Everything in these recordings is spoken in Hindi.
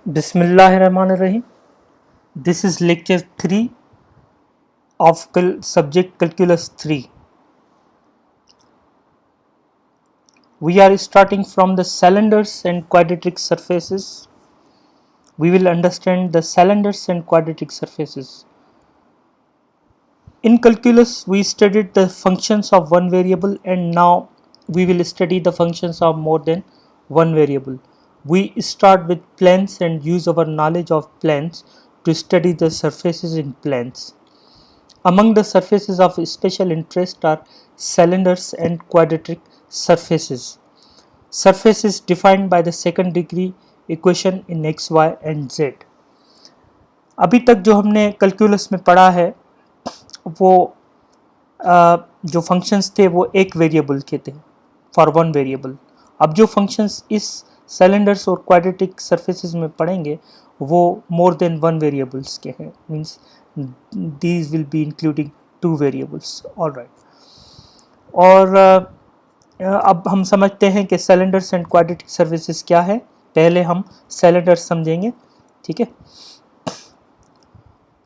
Bismillahirrahmanirrahim. This is lecture 3 of subject Calculus 3. We are starting from the cylinders and quadratic surfaces. We will understand the cylinders and quadratic surfaces. In calculus, we studied the functions of one variable, and now we will study the functions of more than one variable. We start with planes and use our knowledge of planes to study the surfaces in planes. Among the surfaces of special interest are cylinders and quadratic surfaces. Surfaces defined by the second degree equation in x, y and z. अभी तक जो हमने कैलकुलस में पढ़ा है वो जो फंक्शंस थे वो एक वेरिएबल के थे, फॉर वन वेरिएबल. अब जो फंक्शंस इस सिलेंडर्स और क्वाड्रेटिक सरफेसेस में पढ़ेंगे वो मोर देन वन वेरिएबल्स के हैं, means these will be including two variables. All right. और अब हम समझते हैं कि सिलेंडर्स एंड क्वाड्रेटिक सर्फेसेस क्या है. पहले हम सिलेंडर्स समझेंगे, ठीक है.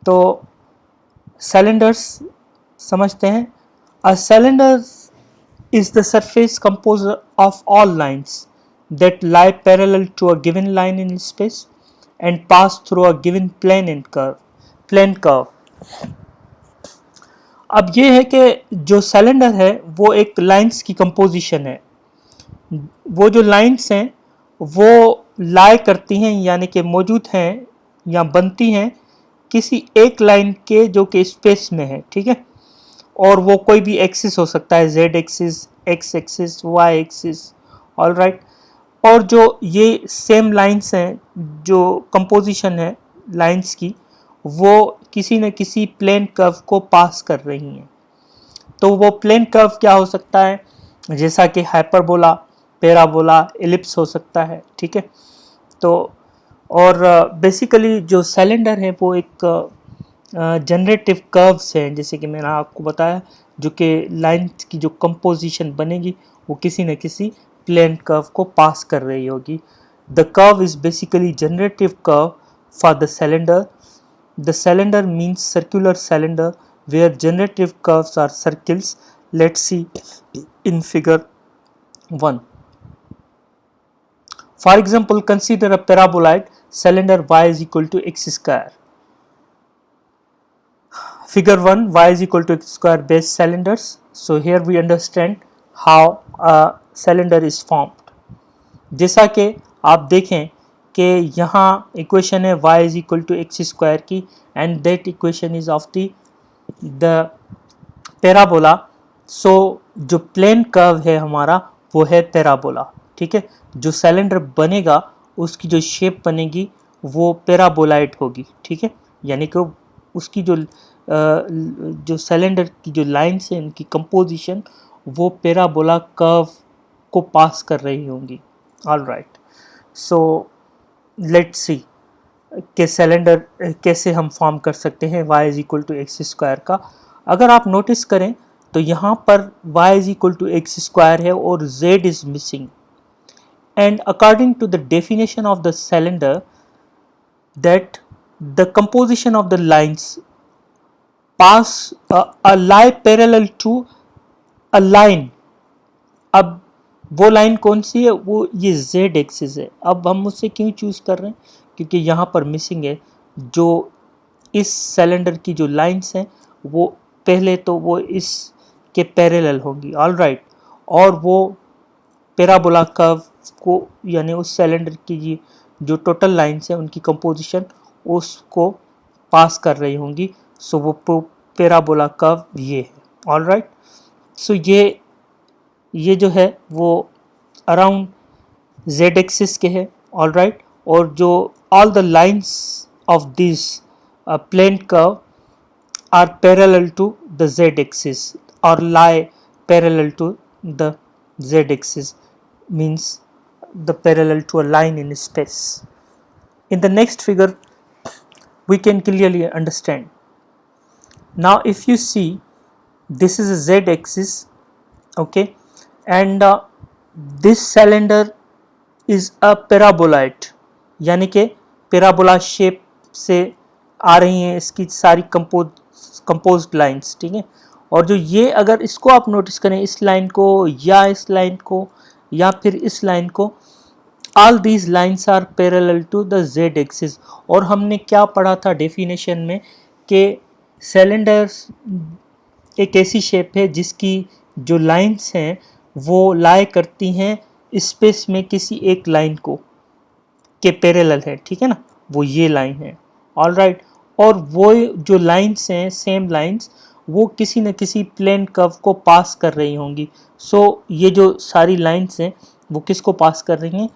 तो सिलेंडर्स समझते हैं. A cylinder is the surface composed of all lines that lie parallel to a given line in space and pass through a given plane curve. अब ये है कि जो सिलेंडर है वो एक लाइंस की कंपोजिशन है. वो जो लाइंस हैं वो लाई करती हैं, यानी कि मौजूद हैं या बनती हैं किसी एक लाइन के जो कि स्पेस में है, ठीक है. और वो कोई भी एक्सिस हो सकता है, z axis, x axis, y axis. All right. और जो ये सेम लाइंस हैं, जो कंपोजिशन है लाइंस की, वो किसी न किसी प्लेन कर्व को पास कर रही हैं. तो वो प्लेन कर्व क्या हो सकता है, जैसा कि हाइपरबोला, पैराबोला, एलिप्स हो सकता है, ठीक है. तो और बेसिकली जो सिलेंडर है वो एक जनरेटिव कर्व्स हैं, जैसे कि मैंने आपको बताया, जो कि लाइन की जो कंपोजिशन बनेगी वो किसी न किसी प्लेन कर्व को पास कर रही होगी. The curve is basically generative curve for the cylinder. The cylinder means circular cylinder where generative curves are circles. Let's see in figure 1. For example, consider a paraboloid cylinder y is equal to x square. Figure 1, y is equal to x square base cylinders. So here we understand how a cylinder is formed. जैसा कि आप देखें कि यहाँ इक्वेशन है y is equal to x square की, and that equation is of the parabola. So जो प्लेन कर्व है हमारा वो है पैराबोला, ठीक है. जो सिलेंडर बनेगा उसकी जो शेप बनेगी वो पैराबोलाइड होगी, ठीक है. यानी कि उसकी जो सिलेंडर की जो लाइन्स हैं इनकी कंपोजिशन वो पैराबोला कर्व को पास कर रही होंगी. All right. So let's see के सिलेंडर कैसे हम फॉर्म कर सकते हैं y is equal to x square का. अगर आप नोटिस करें तो यहाँ पर y is equal to x square है और z is missing. And according to the definition of the cylinder that the composition of the lines pass a lie parallel to a line. अब वो लाइन कौन सी है, वो ये z एक्सिस है. अब हम उससे क्यों चूज कर रहे हैं, क्योंकि यहाँ पर मिसिंग है. जो इस सिलेंडर की जो लाइंस हैं वो पहले तो वो इस के पैरेलल होंगी. All right. और वो पैराबोला कर्व को, यानी उस सिलेंडर की जो टोटल लाइंस हैं उनकी कंपोजिशन उसको पास कर रही होंगी. सो वो पैराबोला कर्व ये है. All right. सो ये जो है वो अराउंड z एक्सिस के है. All right. और जो all the lines of this plane curve are parallel to the z axis or lie parallel to the z axis, means the parallel to a line in space. In the next figure we can clearly understand. Now if you see, this is a z axis, okay, and this cylinder is a paraboloid, यानी कि पैराबोला शेप से आ रही हैं इसकी सारी कंपोज्ड लाइंस, ठीक है। और जो ये, अगर इसको आप नोटिस करें, इस लाइन को या इस लाइन को या फिर इस लाइन को, all these lines are parallel to the z axis. और हमने क्या पढ़ा था डेफिनेशन में कि सिलेंडर्स एक ऐसी शेप है जिसकी जो लाइंस हैं वो लाई करती हैं स्पेस में किसी एक लाइन को के पैरेलल है, ठीक है ना, वो ये लाइन है, ऑल राइट। और वो जो लाइंस हैं, सेम लाइंस, वो किसी न किसी प्लेन कर्व को पास कर रही होंगी। सो ये जो सारी लाइंस हैं वो किसको पास कर रही हैं?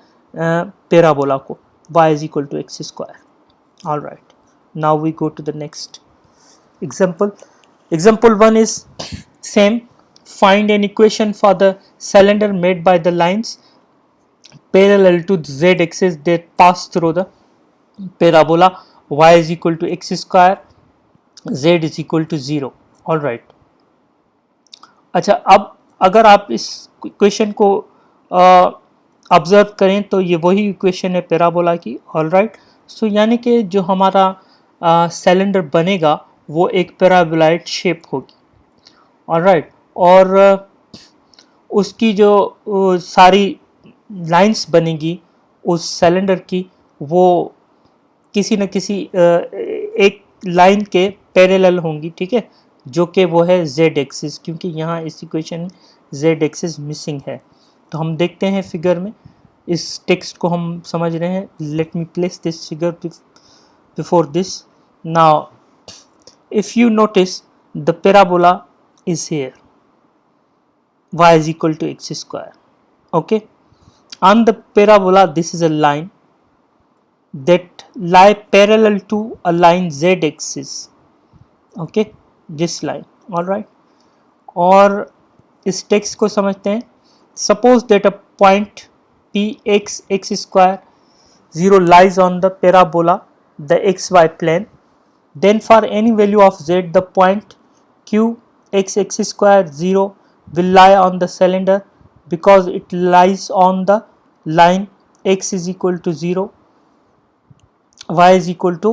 पैराबोला को, y is equal to x square. All right, now we go to the next example. Example 1 is same. Find an equation for the cylinder made by the lines parallel to the z axis that pass through the parabola. Y is equal to x square, z is equal to 0. All right. अच्छा, अब अगर आप इस इक्वेशन को ऑब्जर्व करें तो ये वही इक्वेशन है पैराबोला की, ऑल राइट। सो यानी कि जो हमारा सिलेंडर बनेगा वो एक पैराबोलाइड शेप होगी, ऑल राइट। और उसकी जो सारी लाइंस बनेगी उस सिलेंडर की, वो किसी न किसी एक लाइन के पैरेलल होंगी, ठीक है, जो कि वो है जेड एक्सिस, क्योंकि यहाँ इस इक्वेशन में जेड एक्सिस मिसिंग है। तो हम देखते हैं फिगर में, इस टेक्स्ट को हम समझ रहे हैं। Let me place this figure before this. Now if you notice the parabola is here, y is equal to x square, okay। On the parabola this is a line that lie parallel to a line z axis, okay, this line, all right। और इस टेक्स्ट को समझते हैं। Suppose that a point p x square 0 lies on the parabola the xy plane, then for any value of z the point q x square 0 will lie on the cylinder because it lies on the line x is equal to 0, y is equal to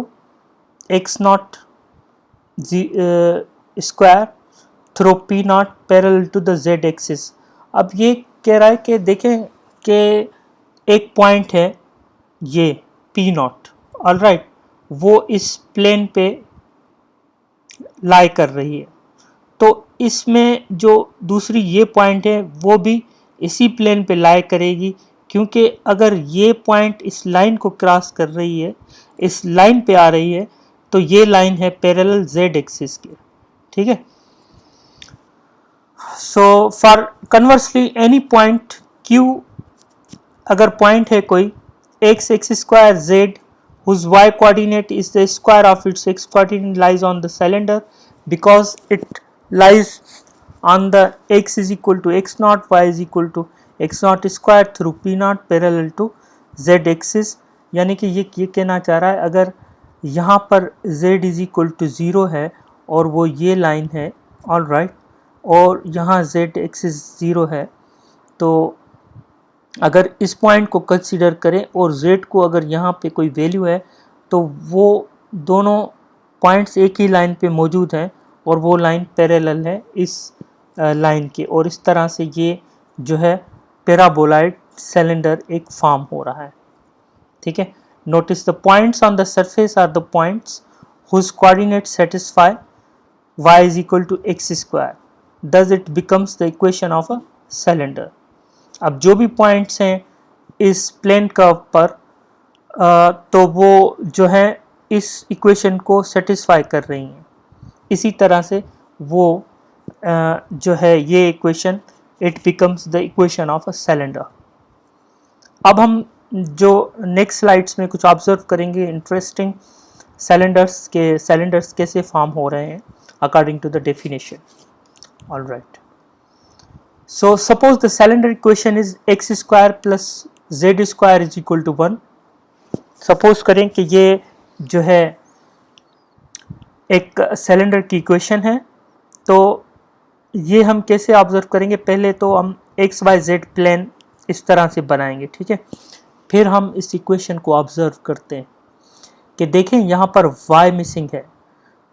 x naught square through p naught parallel to the z axis। अब ये कह रहा है कि देखें कि एक पॉइंट है ये पी नॉट, ऑल राइट, वो इस प्लेन पे लाई कर रही है। तो इसमें जो दूसरी ये पॉइंट है वो भी इसी प्लेन पे लाई करेगी, क्योंकि अगर ये पॉइंट इस लाइन को क्रॉस कर रही है, इस लाइन पे आ रही है, तो ये लाइन है पैरेलल जेड एक्सिस के, ठीक है। So for conversely any point Q, अगर पॉइंट है कोई x square z whose y coordinate is the square of its x coordinate lies on the cylinder because it lies on the x is equal to x naught, y is equal to x naught square through p naught parallel to z axis। यानी कि ये कहना चाह रहा है, अगर यहाँ पर z is equal to 0 है और वो ये लाइन है, ऑल राइट, और यहाँ z एक्सिस 0 है, तो अगर इस पॉइंट को कंसीडर करें और z को अगर यहाँ पे कोई वैल्यू है, तो वो दोनों पॉइंट्स एक ही लाइन पे मौजूद हैं और वो लाइन पैरेलल है इस लाइन के, और इस तरह से ये जो है पैराबोलाइड सिलेंडर एक फॉर्म हो रहा है, ठीक है। Notice the points on the surface are the points whose coordinate satisfy y is equal to x square, thus it becomes the equation of a cylinder। अब जो भी पॉइंट्स हैं इस प्लेन कर्व पर, तो वो जो है इस इक्वेशन को सेटिस्फाई कर रही हैं। इसी तरह से वो जो है ये equation, it becomes the equation of a cylinder. अब हम जो नेक्स्ट स्लाइड्स में कुछ ऑब्जर्व करेंगे इंटरेस्टिंग, सिलेंडर्स कैसे फॉर्म हो रहे हैं according to the definition, all right। So suppose the cylinder equation is x square plus z square is equal to 1। Suppose करें कि ये जो है एक सिलेंडर की इक्वेशन है, तो ये हम कैसे ऑब्जर्व करेंगे? पहले तो हम एक्स वाई जेड प्लेन इस तरह से बनाएंगे, ठीक है, फिर हम इस इक्वेशन को ऑब्जर्व करते हैं। कि देखें यहाँ पर y मिसिंग है,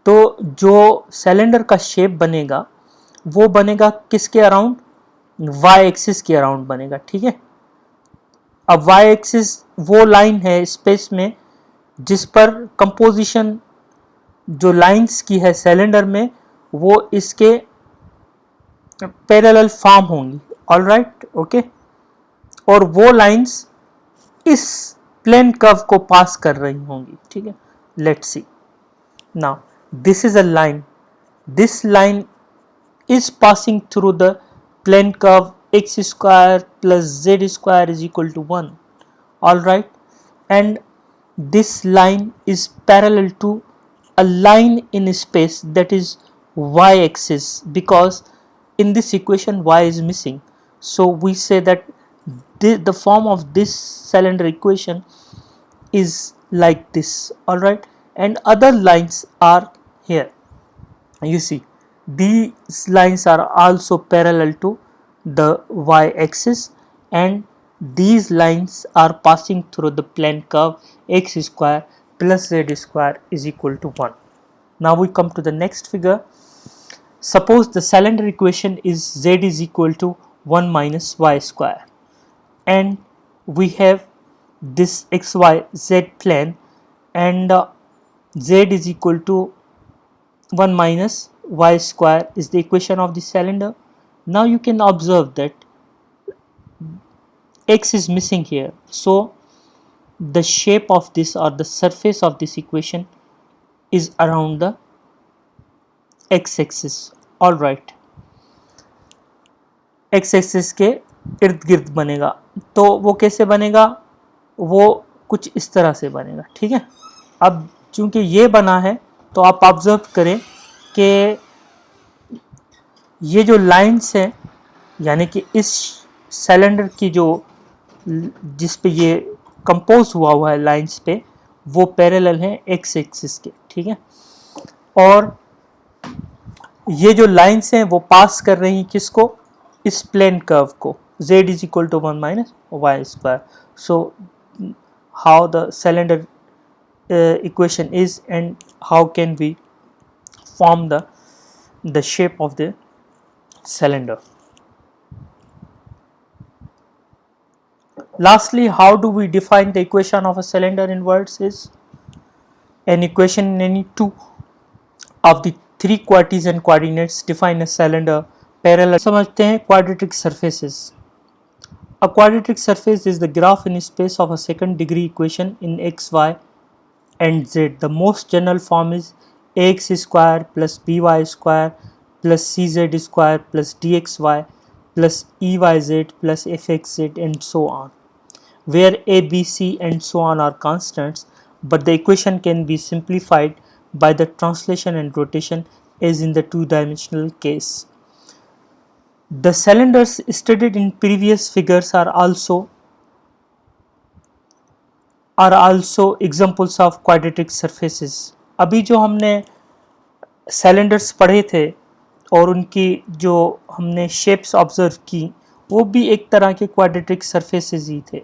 तो जो सिलेंडर का शेप बनेगा वो बनेगा किसके अराउंड, y एक्सिस के अराउंड बनेगा, ठीक है। अब y एक्सिस वो लाइन है स्पेस में जिस पर कंपोजिशन जो लाइंस की है सिलेंडर में वो इसके पैरेलल फॉर्म होंगी, ऑलराइट, ओके। और वो लाइंस इस प्लेन कर्व को पास कर रही होंगी, ठीक है। Let's see now, this is a line, this line is passing through the plane curve x square plus z square is equal to 1, all right, and this line is parallel to a line in space that is y axis, because in this equation y is missing, so we say that the form of this cylinder equation is like this, all right, and other lines are here. You see, these lines are also parallel to the y-axis, and these lines are passing through the plane curve x square plus z square is equal to 1. Now we come to the next figure. Suppose the cylinder equation is z is equal to 1 minus y square, and we have this xy z plane, and z is equal to 1 minus y square is the equation of the cylinder. Now you can observe that x is missing here, so the shape of this or the surface of this equation is around the x axis, all right, x axis के इर्द गिर्द बनेगा। तो वो कैसे बनेगा, वो कुछ इस तरह से बनेगा, ठीक है। अब चूंकि ये बना है तो आप ऑब्जर्व करें कि ये जो लाइंस हैं, यानी कि इस सिलेंडर की जो जिस पे ये कंपोज हुआ है लाइंस पे, वो पैरेलल हैं एक्स एक्सिस के, ठीक है। और ये जो लाइंस हैं वो पास कर रही हैं किसको, इस प्लेन कर्व को, z is equal to 1 minus y square. So how the cylinder equation is, and how can we form the shape of the cylinder. Lastly, how do we define the equation of a cylinder in words is an equation in any two of the three Cartesian coordinates define a cylinder parallel. समझते हैं quadratic surfaces. A quadratic surface is the graph in space of a second degree equation in x, y and z. The most general form is ax square plus by square plus cz square plus dxy plus eyz plus fxz and so on, where a, b, c and so on are constants, but the equation can be simplified by the translation and rotation as in the two-dimensional case. The cylinders studied in previous figures are also examples of quadratic surfaces. अभी जो हमने cylinders पढ़े थे और उनकी जो हमने shapes ऑब्जर्व की, वो भी एक तरह के quadratic surfaces ही थे।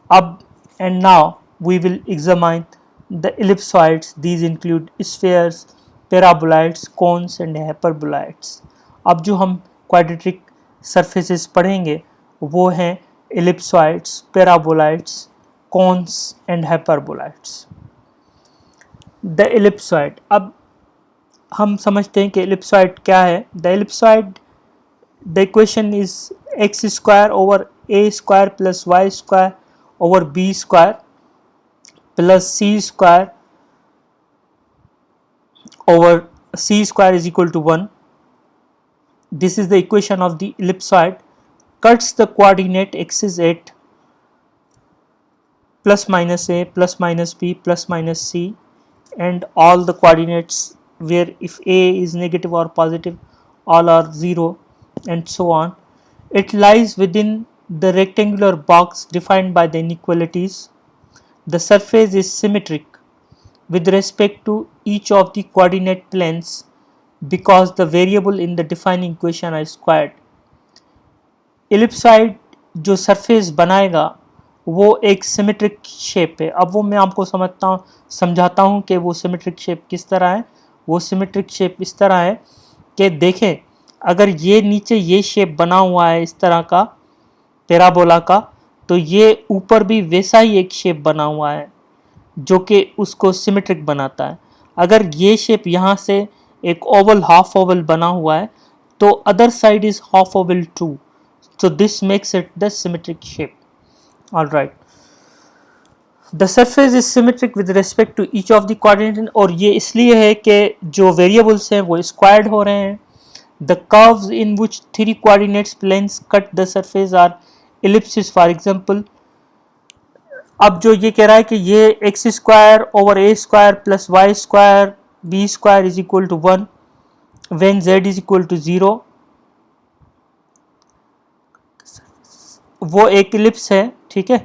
अब and now we will examine the ellipsoids. These include spheres, paraboloids, cones and hyperboloids. अब जो हम quadratic surfaces पढ़ेंगे वो हैं ellipsoids, paraboloids, cones and hyperboloids. The ellipsoid, अब हम समझते हैं कि ellipsoid क्या है। The ellipsoid, the equation is x square over a square plus y square over b square plus c square over c square is equal to 1. This is the equation of the ellipsoid. Cuts the coordinate axis at plus minus a, plus minus b, plus minus c, and all the coordinates where if a is negative or positive, all are 0 and so on. It lies within the rectangular box defined by the inequalities. The surface is symmetric with respect to each of the coordinate planes because the variable in the defining equation are squared. Ellipsoid जो surface बनाएगा वो एक सिमेट्रिक शेप है। अब वो मैं आपको समझाता हूँ कि वो सिमेट्रिक शेप किस तरह है। वो सिमेट्रिक शेप इस तरह है कि देखें, अगर ये नीचे ये शेप बना हुआ है इस तरह का पैराबोला का, तो ये ऊपर भी वैसा ही एक शेप बना हुआ है जो कि उसको सिमेट्रिक बनाता है। अगर ये शेप यहाँ से एक ओवल, हाफ ओवल बना हुआ है, तो other side is half oval too, so this makes it the symmetric shape. All right, the surface is symmetric with respect to each of the coordinates, और ये इसलिए है कि जो वेरिएबल्स हैं वो स्क्वायर्ड हो रहे हैं। The curves in which three coordinates planes cut the surface are ellipses, for example। अब जो ये कह रहा है कि ये x square over a square plus y square b square is equal to 1 when z is equal to 0, वो एक इलिप्स है, ठीक है।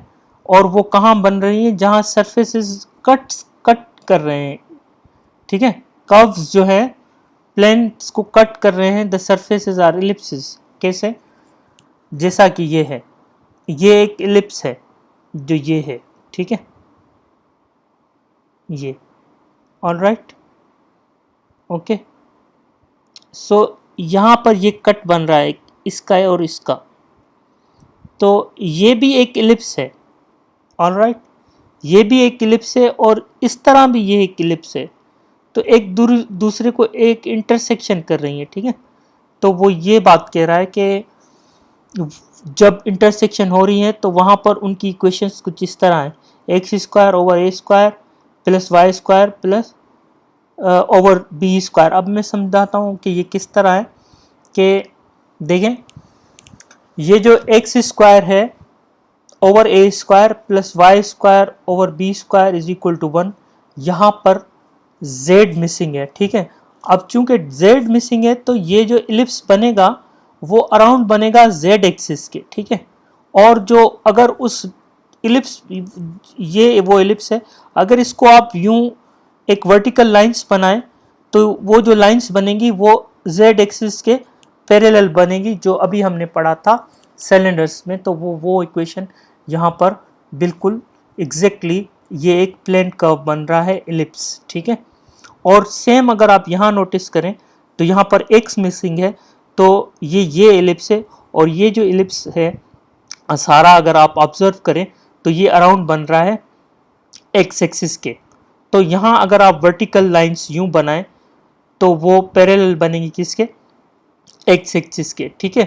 और वो कहाँ बन रही है, जहाँ सरफेसेस कट कर रहे हैं, ठीक है। कर्व्स जो है प्लेन्स को कट कर रहे हैं, द सरफेसेस आर इलिप्सेस। कैसे, जैसा कि ये है, ये एक इलिप्स है जो ये है, ठीक है, ये। Alright, okay. सो यहाँ पर ये कट बन रहा है इसका और इसका, तो ये भी एक इलिप्स है। ऑलराइट, ये भी एक इलिप्स है और इस तरह भी ये एक इलिप्स है, तो एक दूसरे को एक इंटरसेक्शन कर रही है, ठीक है। तो वो ये बात कह रहा है कि जब इंटरसेक्शन हो रही है तो वहाँ पर उनकी इक्वेशंस कुछ इस तरह है, x square over a square plus y square plus over b square. अब मैं समझाता हूँ कि ये किस तरह है। कि देखें, ये जो एक्स स्क्वायर है over a square plus y square over b square is equal to 1, यहाँ पर z मिसिंग है, ठीक है। अब चूंकि z मिसिंग है तो ये जो इलिप्स बनेगा वो अराउंड बनेगा z एक्सिस के, ठीक है। और जो अगर उस इलिप्स, ये वो इलिप्स है, अगर इसको आप यूं एक वर्टिकल लाइंस बनाएं तो वो जो लाइंस बनेंगी वो z एक्सिस के पैरेलल बनेगी, जो अभी हमने पढ़ा था सिलेंडर्स में। तो वो इक्वेशन यहाँ पर बिल्कुल एग्जैक्टली ये एक प्लेन कर्व बन रहा है, इलिप्स, ठीक है। और सेम अगर आप यहाँ नोटिस करें तो यहाँ पर x मिसिंग है, तो ये इलिप्स है, और ये जो इलिप्स है सारा अगर आप ऑब्जर्व करें तो ये अराउंड बन रहा है x एक्सिस के। तो यहाँ अगर आप वर्टिकल लाइंस यूं बनाएं तो वो पैरेलल बनेगी किसके, x एक्सिस के, ठीक है।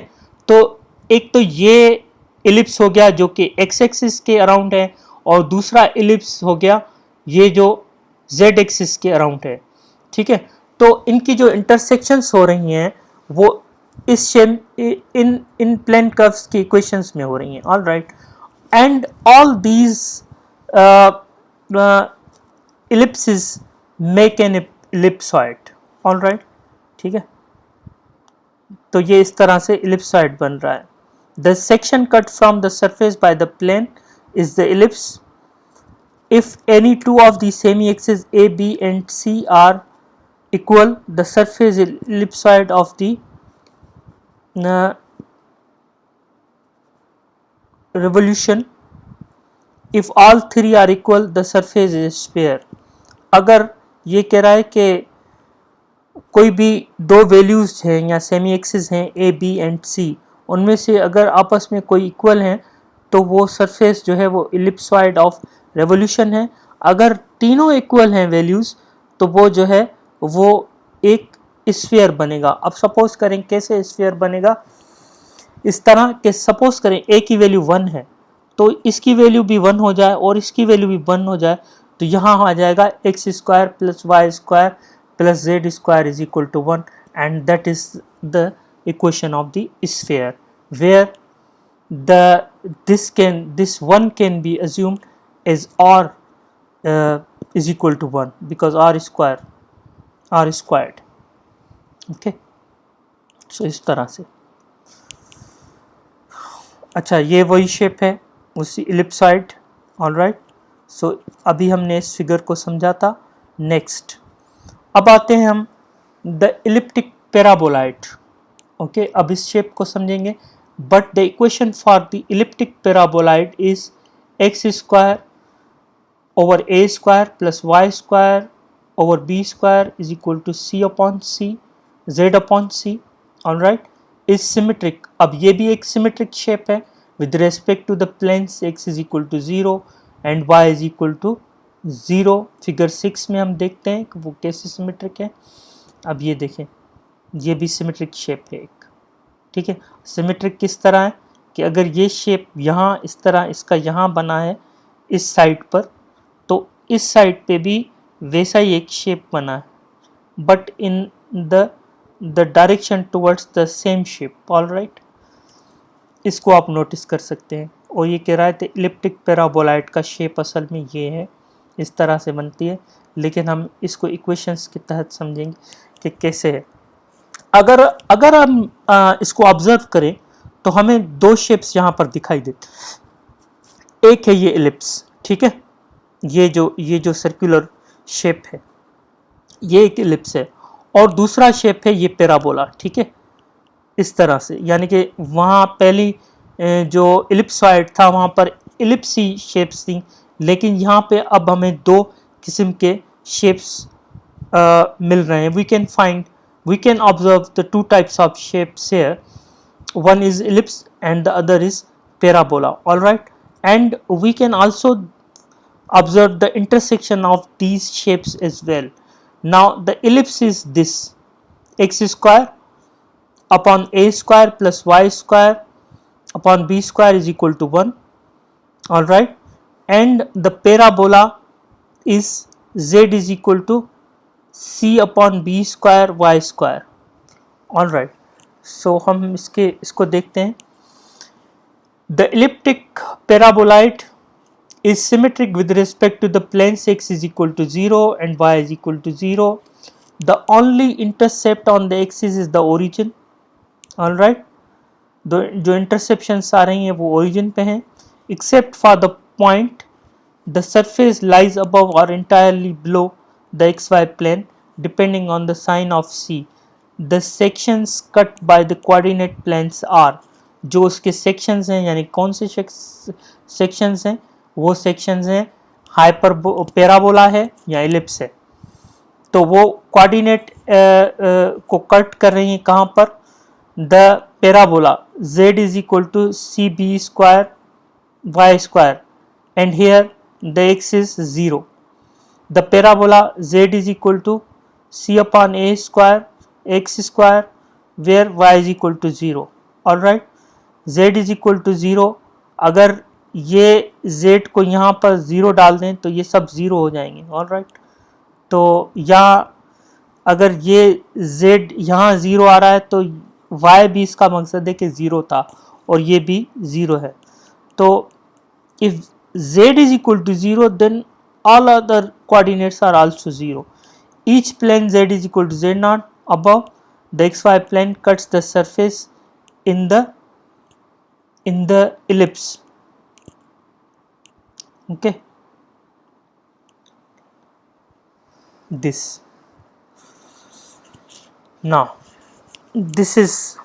तो एक तो ये इलिप्स हो गया जो कि x एक्सिस के अराउंड है, और दूसरा इलिप्स हो गया ये जो z एक्सिस के अराउंड है, ठीक है। तो इनकी जो इंटरसेक्शंस हो रही हैं वो इस शेप इन प्लेन कर्व्स की इक्वेशंस में हो रही हैं। Alright, and all these ellipses make an ellipsoid। Alright, ठीक है। तो ये इस तरह से ellipsoid बन रहा है। The section cut from the surface by the plane is the ellipse if any two of the semi-axes A, B and C are equal, the surface ellipsoid of the revolution। If all three are equal, the surface is sphere। अगर ये कह रहा है कि कोई भी दो वैल्यूज हैं या सेमी एक्सिस हैं ए, बी एंड सी, उनमें से अगर आपस में कोई इक्वल हैं तो वो सरफेस जो है वो इलिप्सॉइड ऑफ रेवोल्यूशन है। अगर तीनों इक्वल हैं वैल्यूज तो वो जो है वो एक स्फीयर बनेगा। अब सपोज करें कैसे स्फीयर बनेगा, इस तरह के सपोज करें ए की वैल्यू 1 है तो इसकी वैल्यू भी 1 हो जाए और इसकी वैल्यू भी 1 हो जाए, तो यहाँ आ जाएगा x square plus y square plus z square is equal to 1, and that is the equation of the sphere where this one can be assumed as r is equal to 1 because r is squared। Okay, so इस तरह से। अच्छा, ये वही शेप है उसी इलिप्सॉइड। ऑलराइट, सो अभी हमने इस फिगर को समझा था। नेक्स्ट अब आते हैं हम द इलिप्टिक पैराबोलाइड। ओके, अब इस शेप को समझेंगे। But the equation for the elliptic paraboloid is x square over a square plus y square over b square is equal to c upon c, z upon c, all right, is symmetric. अब ये भी एक symmetric shape है with respect to the planes x is equal to 0 and y is equal to 0. Figure 6 में हम देखते हैं कि वो कैसे symmetric है. अब ये देखें, ये भी symmetric shape है एक, ठीक है. symmetric किस तरह है कि अगर ये shape यहाँ इस तरह इसका यहाँ बना है इस साइड पर, तो इस साइड पे भी वैसा ही एक शेप बना है, but in the direction towards the same shape. All right, इसको आप नोटिस कर सकते हैं. और ये कह रहा है इलिप्टिक पैराबोलाइड का शेप असल में ये है, इस तरह से बनती है, लेकिन हम इसको इक्वेशंस के तहत समझेंगे कि कैसे है. अगर हम इसको ऑब्जर्व करें तो हमें दो शेप्स यहाँ पर दिखाई देते. एक है ये इलिप्स, ठीक है, ये जो सर्कुलर शेप है ये एक इलिप्स है, और दूसरा शेप है ये पैराबोला, ठीक है, इस तरह से. यानी कि वहाँ पहली जो इलिप्सॉइड था वहाँ पर इलिप्सी शेप्स थी, लेकिन यहाँ पे अब हमें दो किस्म के शेप्स मिल रहे हैं. we can observe the two types of shapes here. One is ellipse and the other is parabola. All right, and we can also observe the intersection of these shapes as well. Now the ellipse is this: x square upon a square plus y square upon b square is equal to 1. All right, and the parabola is z is equal to c upon b square y square. All right, so हम इसको देखते हैं. The elliptic paraboloid is symmetric with respect to the planes x is equal to 0 and y is equal to 0. The only intercept on the axis is the origin. All right, जो interceptions आ रही हैं वो origin पे हैं, except for the point the surface lies above or entirely below the xy plane depending on the sign of c. The sections cut by the coordinate planes are, जो उसके sections हैं यानी कौन से sections हैं, वो sections हैं पैराबोला है या इलिप्स है. तो वो कोऑर्डिनेट को कट कर रही हैं कहाँ पर, the parabola z is equal to cb square y square and here the x is 0. The parabola z is equal to c upon a square x square where y is equal to 0. All right, z is equal to 0. अगर ये z को यहाँ पर 0 डाल दें तो ये सब 0 हो जाएंगे. ऑल राइट, तो यहाँ अगर ये z यहाँ 0 आ रहा है तो y भी इसका मकसद है कि 0 था और ये भी 0 है. तो if z is equal to 0 then all other coordinates are also 0. Each plane z is equal to z0 above the xy plane cuts the surface in the ellipse. Okay, this. Now this is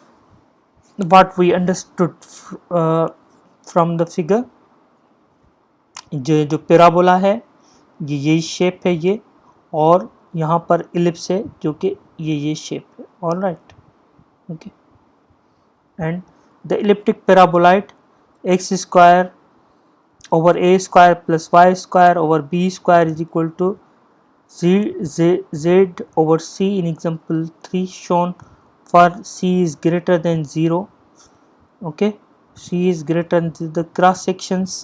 what we understood from the figure. जो पैराबोला है ये यही शेप है ये, और यहाँ पर इलिप्स है जो कि ये शेप है. All right, okay, and the elliptic paraboloid x square over a square plus y square over b square is equal to z over c in example 3 shown for c is greater than 0. Okay, c is greater than the cross sections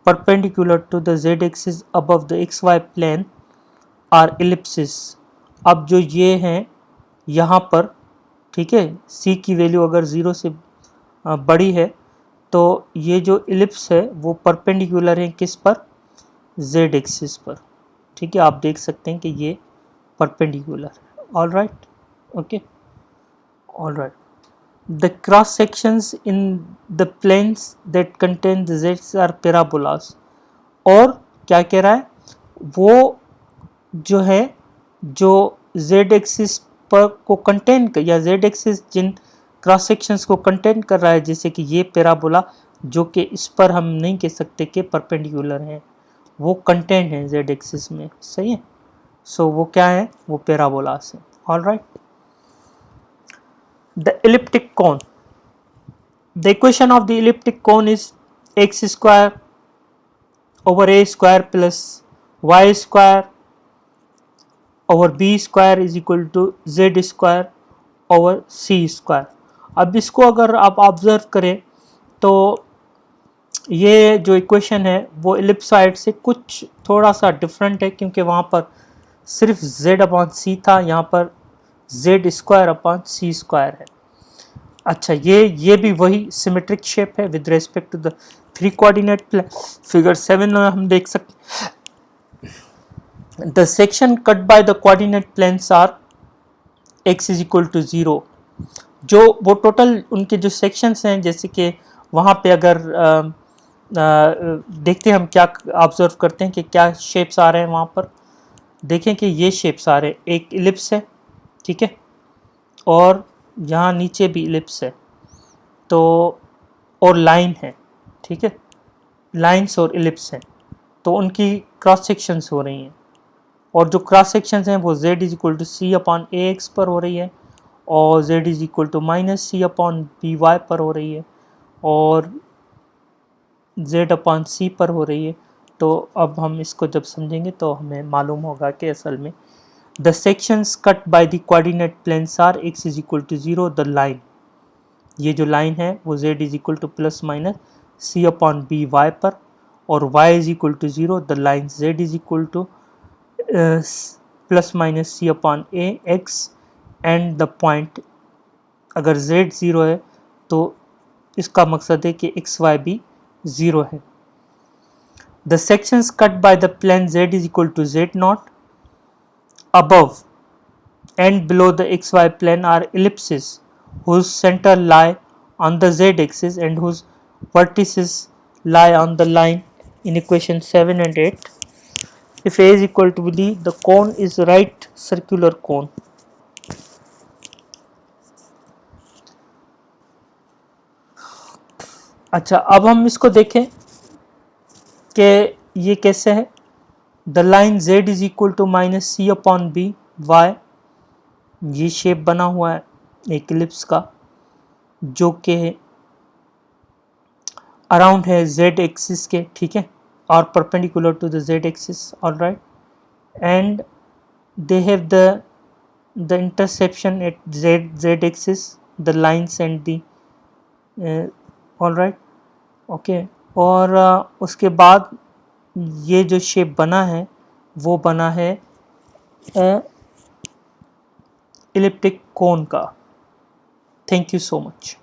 perpendicular to the z axis above the xy plane are ellipses. अब जो ये हैं यहाँ पर, ठीक है, c की वैल्यू अगर 0 से बड़ी है तो ये जो इलिप्स है वो परपेंडिकुलर है किस पर, z एक्सिस पर. ठीक है, आप देख सकते हैं कि ये परपेंडिकुलर है. All right, okay, all right. The cross sections in the planes that contain the जेड्स आर पैराबोलास. और क्या कह रहा है, वो जो है जो z एक्सिस पर को कंटेन कर, या z एक्सिस जिन क्रॉस सेक्शंस को कंटेन कर रहा है, जैसे कि ये पैराबोला जो कि इस पर हम नहीं कह सकते कि परपेंडिकुलर हैं, वो कंटेंट हैं z एक्सिस में, सही है। सो वो क्या है, वो पैराबोलास है। Alright, the elliptic cone, the equation of the elliptic cone is x square over a square plus y square over b square is equal to z square over c square। अब इसको अगर आप ऑब्जर्व करें तो ये जो इक्वेशन है वो इलिप्सॉइड से कुछ थोड़ा सा डिफरेंट है, क्योंकि वहाँ पर सिर्फ z अपॉन c था, यहाँ पर z square upon c square है। अच्छा, ये भी वही सिमेट्रिक शेप है with respect to the 3 coordinate plane. Figure 7 में हम देख सकते हैं, the section cut by the coordinate planes are x is equal to 0। जो वो टोटल उनके जो सेक्शंस हैं, जैसे कि वहाँ पे अगर देखते हैं हम क्या ऑब्जर्व करते हैं कि क्या शेप्स आ रहे हैं वहाँ पर। देखें कि ये शेप्स आ रहे हैं, एक इलिप्स है, ठीक है, और यहाँ नीचे भी इलिप्स है, तो और लाइन है, ठीक है, लाइंस और इलिप्स हैं, तो उनकी क्रॉस सेक्शंस हो रही हैं, और जो क्रॉस सेक्शंस हैं वो z is equal to c upon a x पर हो रही है, और z is equal to minus c upon b y पर हो रही है, और z अपॉन सी पर हो रही है। तो अब हम इसको जब समझेंगे तो हमें मालूम होगा कि असल में the sections cut by the coordinate planes are x is equal to 0, the line, ये जो लाइन है वो z is equal to plus minus c upon b y पर, और y is equal to 0, the line z is equal to plus minus c upon a x, and the point अगर z 0 है तो इसका मकसद है कि एक्स वाई भी 0 है। The sections cut by the plane z is equal to z naught above and below the xy plane are ellipses whose center lie on the z-axis and whose vertices lie on the line in equation 7 and 8. If A is equal to B, the cone is right circular cone. अच्छा, अब हम इसको देखें कि ये कैसे है। The line z is equal to minus c upon b y, ये शेप बना हुआ है एक इलिप्स का, जो कि अराउंड है z एक्सिस के, ठीक है, और perpendicular to the z axis. All right, and they have the interception at z axis, the lines and the, all right, okay. और उसके बाद ये जो शेप बना है वो बना है इलिप्टिक कोन का। Thank you so much.